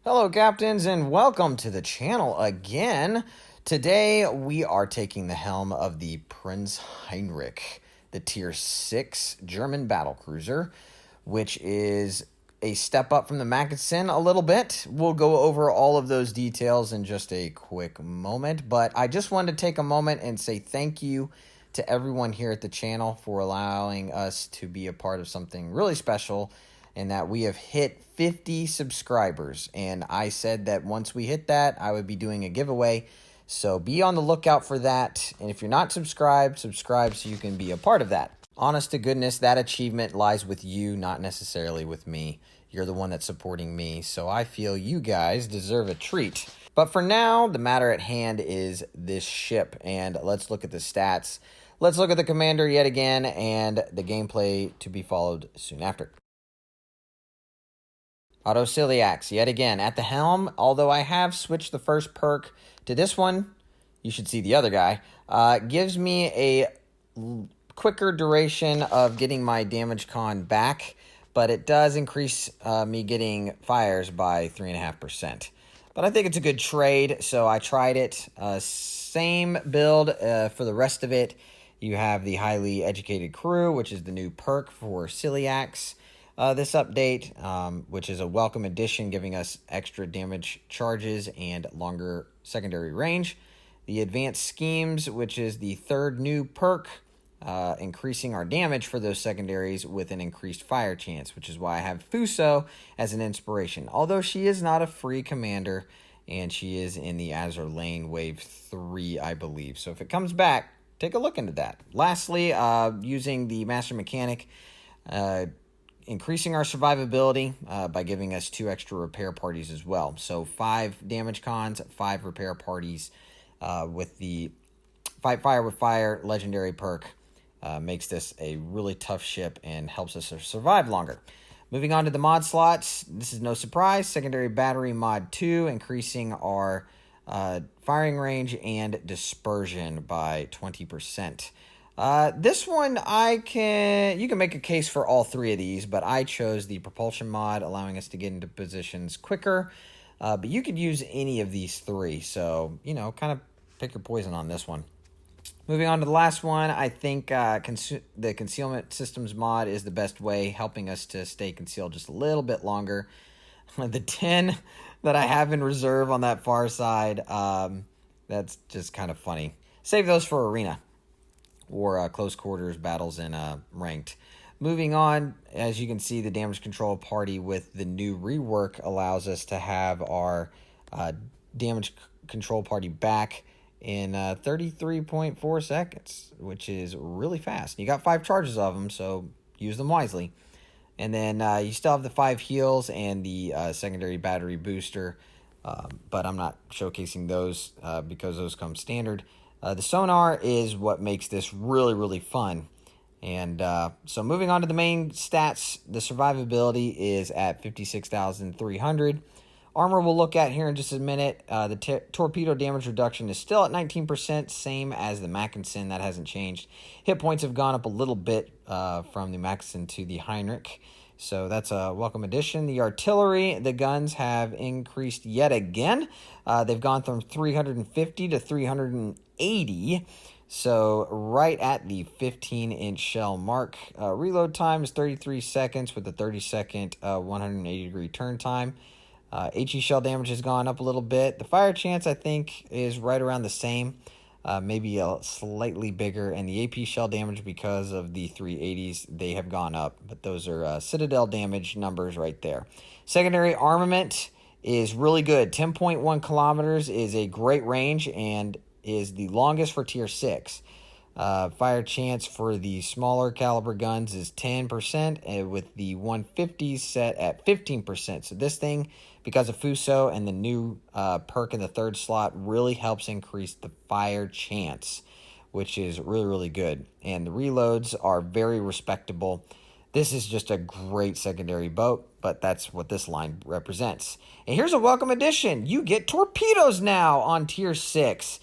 Hello, captains, and welcome to the channel again. Today, we are taking the helm of the Prinz Heinrich, the Tier 6 German battlecruiser, which is a step up from the Mackensen a little bit. We'll go over all of those details in just a quick moment, but I just wanted to take a moment and say thank you to everyone here at the channel for allowing us to be a part of something really special, and that we have hit 50 subscribers. And I said that once we hit that, I would be doing a giveaway. So be on the lookout for that. And if you're not subscribed, subscribe so you can be a part of that. Honest to goodness, that achievement lies with you, not necessarily with me. You're the one that's supporting me. So I feel you guys deserve a treat. But for now, the matter at hand is this ship. And let's look at the stats. Let's look at the commander yet again and the gameplay to be followed soon after. Autociliacs, yet again, at the helm. Although I have switched the first perk to this one, you should see the other guy, gives me a quicker duration of getting my damage con back, but it does increase me getting fires by 3.5%. But I think it's a good trade, so I tried it. Same build for the rest of it. You have the highly educated crew, which is the new perk for celiacs. This update, which is a welcome addition, giving us extra damage charges and longer secondary range. The advanced schemes, which is the third new perk, increasing our damage for those secondaries with an increased fire chance, which is why I have Fuso as an inspiration. Although she is not a free commander, and she is in the Azure Lane Wave 3, I believe. So if it comes back, take a look into that. Lastly, using the Master Mechanic, increasing our survivability by giving us 2 extra repair parties as well. So 5 damage cons, 5 repair parties with the Fight Fire with Fire legendary perk. Makes this a really tough ship and helps us survive longer. Moving on to the mod slots, this is no surprise. Secondary Battery Mod 2, increasing our firing range and dispersion by 20%. This one, you can make a case for all 3 of these, but I chose the propulsion mod, allowing us to get into positions quicker. But you could use any of these 3, so, kind of pick your poison on this one. Moving on to the last one, I think the concealment systems mod is the best way, helping us to stay concealed just a little bit longer. The 10 that I have in reserve on that far side, that's just kind of funny. Save those for arena or close quarters battles in ranked. Moving on, as you can see, the damage control party with the new rework allows us to have our damage control party back in 33.4 seconds, which is really fast. You got 5 charges of them, so use them wisely. And then you still have the 5 heals and the secondary battery booster, but I'm not showcasing those because those come standard. The sonar is what makes this really, really fun. And so moving on to the main stats, the survivability is at 56,300. Armor we'll look at here in just a minute. The torpedo damage reduction is still at 19%, same as the Mackensen. That hasn't changed. Hit points have gone up a little bit from the Mackensen to the Heinrich. So that's a welcome addition. The artillery, the guns have increased yet again. They've gone from 350 to 380. So right at the 15-inch shell mark. Reload time is 33 seconds with a 30-second 180-degree turn time. HE shell damage has gone up a little bit. The fire chance, I think, is right around the same. Maybe a slightly bigger. And the AP shell damage, because of the 380s, they have gone up. But those are Citadel damage numbers right there. Secondary armament is really good. 10.1 kilometers is a great range and is the longest for Tier 6. Fire chance for the smaller caliber guns is 10%, with the 150s set at 15%. So this thing, because of Fuso and the new perk in the 3rd slot, really helps increase the fire chance, which is really, really good. And the reloads are very respectable. This is just a great secondary boat, but that's what this line represents. And here's a welcome addition. You get torpedoes now on Tier 6,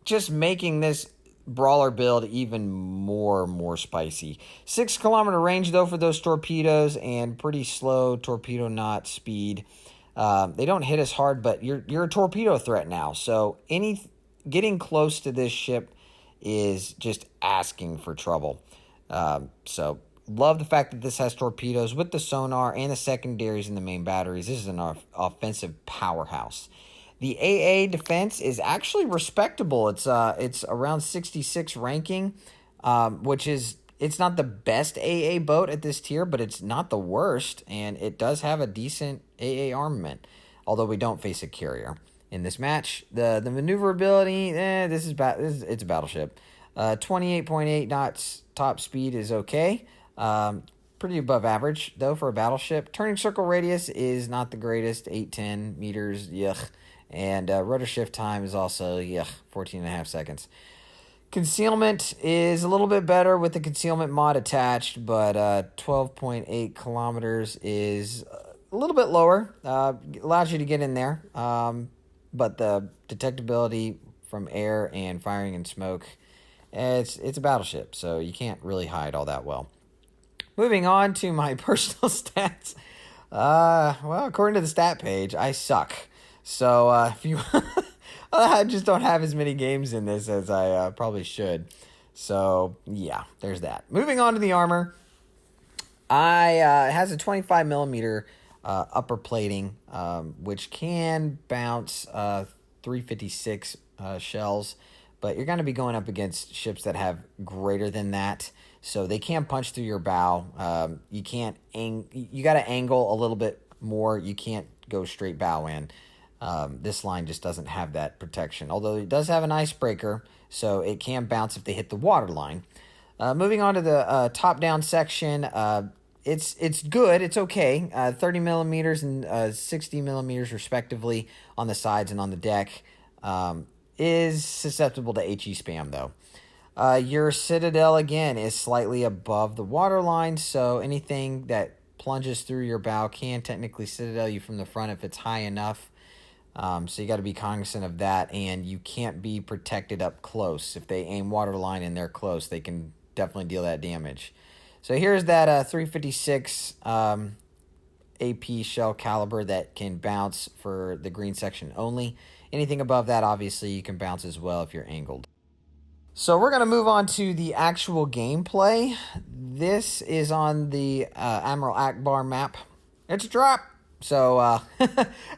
just making this brawler build even more spicy. 6 kilometer range though for those torpedoes, and pretty slow torpedo knot speed. They don't hit as hard, but you're a torpedo threat now. So getting close to this ship is just asking for trouble. So love the fact that this has torpedoes with the sonar and the secondaries and the main batteries. This is an offensive powerhouse. The AA defense is actually respectable. It's around 66 ranking, which is, it's not the best AA boat at this tier, but it's not the worst, and it does have a decent AA armament, although we don't face a carrier in this match. The maneuverability, it's a battleship. 28.8 knots top speed is okay. Pretty above average, though, for a battleship. Turning circle radius is not the greatest, 8-10 meters, yuck. And rudder shift time is also, 14.5 seconds. Concealment is a little bit better with the concealment mod attached, but 12.8 kilometers is a little bit lower. Allows you to get in there, but the detectability from air and firing and smoke, it's a battleship, so you can't really hide all that well. Moving on to my personal stats. Well, according to the stat page, I suck. So if you, I just don't have as many games in this as I probably should. So yeah, there's that. Moving on to the armor. It has a 25 millimeter upper plating, which can bounce 356 shells, but you're going to be going up against ships that have greater than that. So they can punch through your bow. You can't you got to angle a little bit more. You can't go straight bow in. This line just doesn't have that protection, although it does have an icebreaker, so it can bounce if they hit the water line. Moving on to the top-down section, it's good. It's okay. 30 millimeters and 60 millimeters, respectively, on the sides and on the deck. Is susceptible to HE spam, though. Your citadel, again, is slightly above the water line, so anything that plunges through your bow can technically citadel you from the front if it's high enough. So you got to be cognizant of that, and you can't be protected up close. If they aim waterline and they're close, they can definitely deal that damage. So here's that 356 AP shell caliber that can bounce for the green section only. Anything above that, obviously, you can bounce as well if you're angled. So we're going to move on to the actual gameplay. This is on the Admiral Akbar map. It's a drop. So,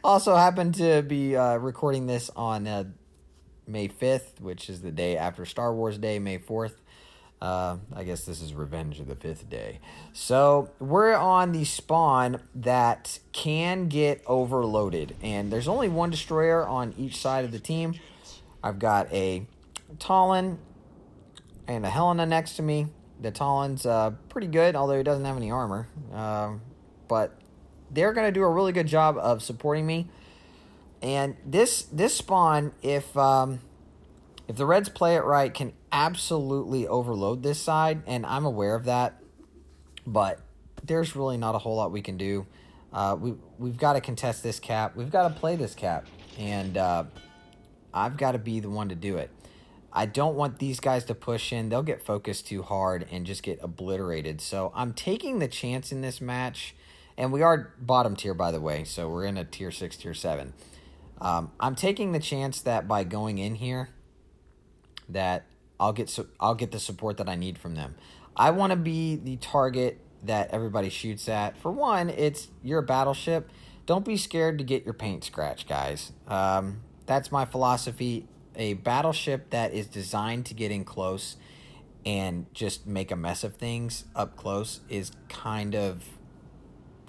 also happened to be recording this on May 5th, which is the day after Star Wars Day, May 4th. I guess this is Revenge of the 5th Day. So, we're on the spawn that can get overloaded. And there's only one destroyer on each side of the team. I've got a Talon and a Helena next to me. The Talon's pretty good, although he doesn't have any armor. But they're going to do a really good job of supporting me. And this spawn, if the Reds play it right, can absolutely overload this side. And I'm aware of that. But there's really not a whole lot we can do. We've got to contest this cap. We've got to play this cap. And I've got to be the one to do it. I don't want these guys to push in. They'll get focused too hard and just get obliterated. So I'm taking the chance in this match. And we are bottom tier, by the way, so we're in a tier 6, tier 7. I'm taking the chance that by going in here, that I'll get the support that I need from them. I want to be the target that everybody shoots at. For one, you're a battleship. Don't be scared to get your paint scratched, guys. That's my philosophy. A battleship that is designed to get in close and just make a mess of things up close is kind of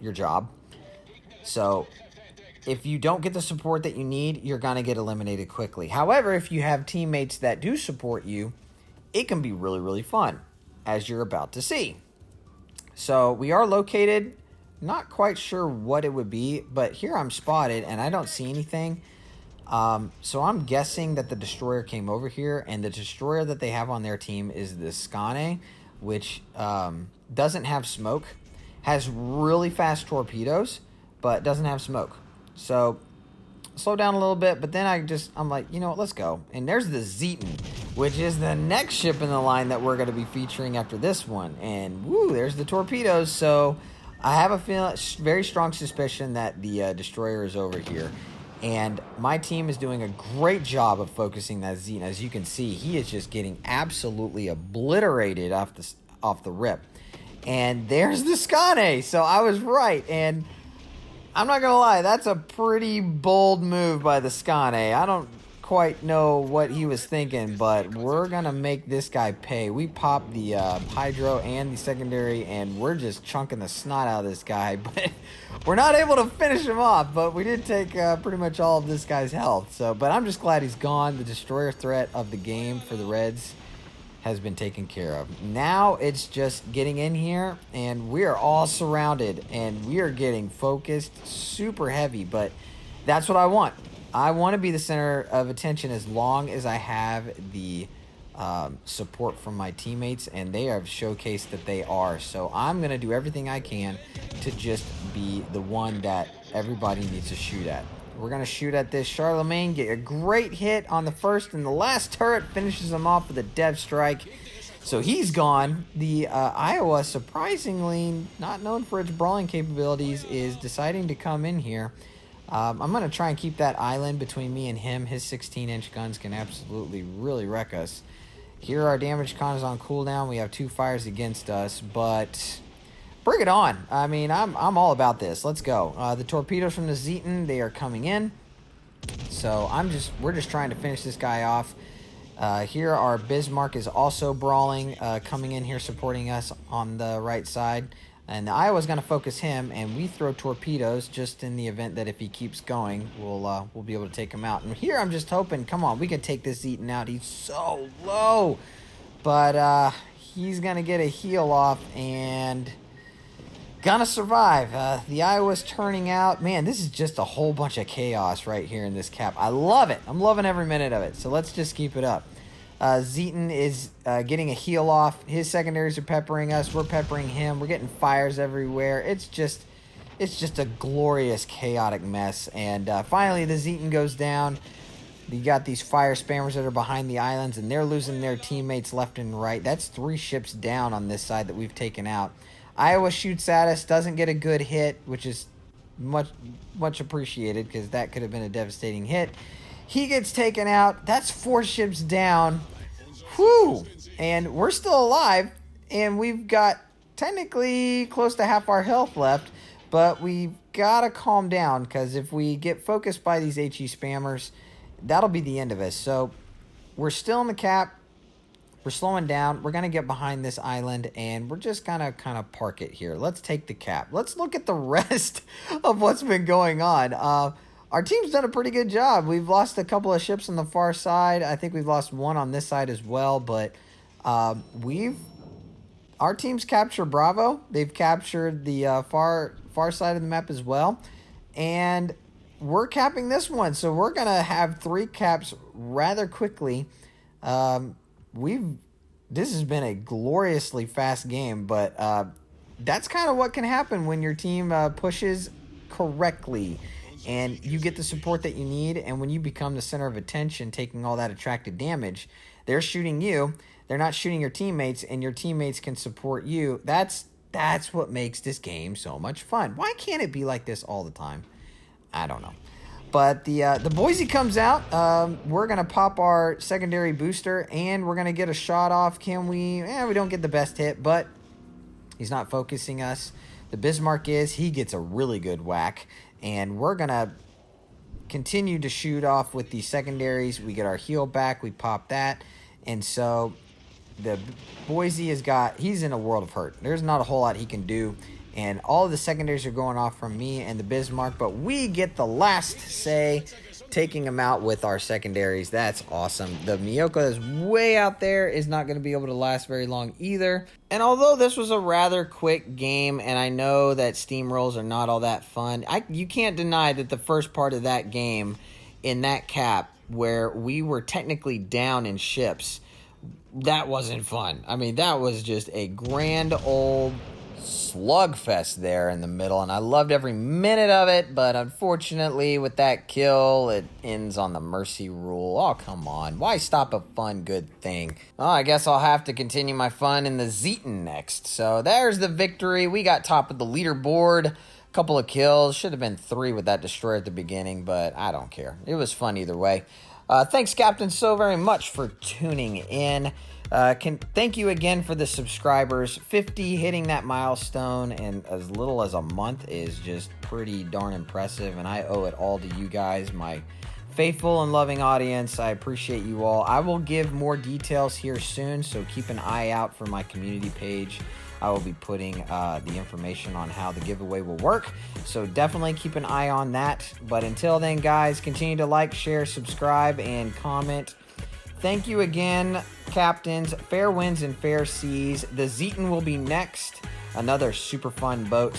your job. So if you don't get the support that you need, you're going to get eliminated quickly. However, if you have teammates that do support you, it can be really, really fun, as you're about to see. So we are located, not quite sure what it would be, but here I'm spotted and I don't see anything. So I'm guessing that the destroyer came over here, and the destroyer that they have on their team is the Scane, which doesn't have smoke. Has really fast torpedoes, but doesn't have smoke. So, slow down a little bit, but then I'm like, you know what, let's go. And there's the Zeton, which is the next ship in the line that we're going to be featuring after this one. And, woo, there's the torpedoes. So, I have a very strong suspicion that the destroyer is over here. And my team is doing a great job of focusing that Zeton. As you can see, he is just getting absolutely obliterated off the rip. And there's the Skane. So I was right. And I'm not going to lie, that's a pretty bold move by the Skane. I don't quite know what he was thinking, but we're going to make this guy pay. We popped the hydro and the secondary, and we're just chunking the snot out of this guy. But we're not able to finish him off, but we did take pretty much all of this guy's health. But I'm just glad he's gone. The destroyer threat of the game for the Reds has been taken care of. Now it's just getting in here, and we are all surrounded, and we are getting focused super heavy, but that's what I want. I want to be the center of attention as long as I have the support from my teammates, and they have showcased that they are. So I'm going to do everything I can to just be the one that everybody needs to shoot at. We're going to shoot at this Charlemagne, get a great hit on the first, and the last turret finishes him off with a dev strike. So he's gone. The Iowa, surprisingly not known for its brawling capabilities, is deciding to come in here. I'm going to try and keep that island between me and him. His 16-inch guns can absolutely really wreck us. Here our damage con is on cooldown. We have 2 fires against us, but bring it on. I mean, I'm all about this. Let's go. The torpedoes from the Zeton, they are coming in. So we're just trying to finish this guy off. Here our Bismarck is also brawling, coming in here supporting us on the right side. And the Iowa's going to focus him, and we throw torpedoes just in the event that if he keeps going, we'll be able to take him out. And here I'm just hoping, come on, we can take this Zeton out. He's so low. But he's going to get a heal off and gonna survive. The Iowa's turning out. Man, this is just a whole bunch of chaos right here in this cap. I love it. I'm loving every minute of it. So let's just keep it up. Zeton is getting a heal off. His secondaries are peppering us. We're peppering him. We're getting fires everywhere. It's just a glorious, chaotic mess. And finally, the Zeton goes down. You got these fire spammers that are behind the islands, and they're losing their teammates left and right. That's 3 ships down on this side that we've taken out. Iowa shoots at us, doesn't get a good hit, which is much appreciated because that could have been a devastating hit. He gets taken out. That's 4 ships down. Whew! And we're still alive, and we've got technically close to half our health left, but we've got to calm down because if we get focused by these HE spammers, that'll be the end of us. So we're still in the cap. We're slowing down. We're going to get behind this island, and we're just going to kind of park it here. Let's take the cap. Let's look at the rest of what's been going on. Our team's done a pretty good job. We've lost a couple of ships on the far side. I think we've lost one on this side as well, but our team's captured Bravo. They've captured the far side of the map as well, and we're capping this one. So we're going to have 3 caps rather quickly. This has been a gloriously fast game, but that's kind of what can happen when your team pushes correctly and you get the support that you need. And when you become the center of attention, taking all that attracted damage, they're shooting you. They're not shooting your teammates, and your teammates can support you. That's what makes this game so much fun. Why can't it be like this all the time? I don't know. But the Boise comes out. We're going to pop our secondary booster, and we're going to get a shot off. Can we? We don't get the best hit, but he's not focusing us. The Bismarck is. He gets a really good whack, and we're going to continue to shoot off with the secondaries. We get our heal back. We pop that. And so the Boise he's in a world of hurt. There's not a whole lot he can do. And all of the secondaries are going off from me and the Bismarck, but we get the last say, taking them out with our secondaries. That's awesome. The Miyoko is way out there, is not going to be able to last very long either. And although this was a rather quick game, and I know that steamrolls are not all that fun, you can't deny that the first part of that game in that cap, where we were technically down in ships, that wasn't fun. I mean, that was just a grand old slugfest there in the middle, and I loved every minute of it, but unfortunately with that kill, it ends on the mercy rule. Oh, come on. Why stop a fun, good thing? Well, I guess I'll have to continue my fun in the Zeton next. So there's the victory. We got top of the leaderboard. Couple of kills. Should have been 3 with that destroyer at the beginning, but I don't care. It was fun either way. Thanks, Captain, so very much for tuning in. Thank you again for the subscribers. 50 hitting that milestone in as little as a month is just pretty darn impressive, and I owe it all to you guys, my faithful and loving audience. I appreciate you all. I will give more details here soon, so keep an eye out for my community page. I will be putting the information on how the giveaway will work, so definitely keep an eye on that. But until then, guys, continue to like, share, subscribe, and comment. Thank you again, captains. Fair winds and fair seas. The Zeton will be next. Another super fun boat.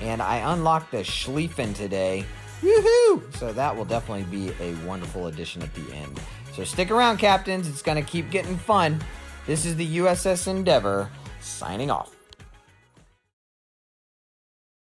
And I unlocked the Schlieffen today. Woohoo! So that will definitely be a wonderful addition at the end. So stick around, captains. It's going to keep getting fun. This is the USS Endeavor, signing off.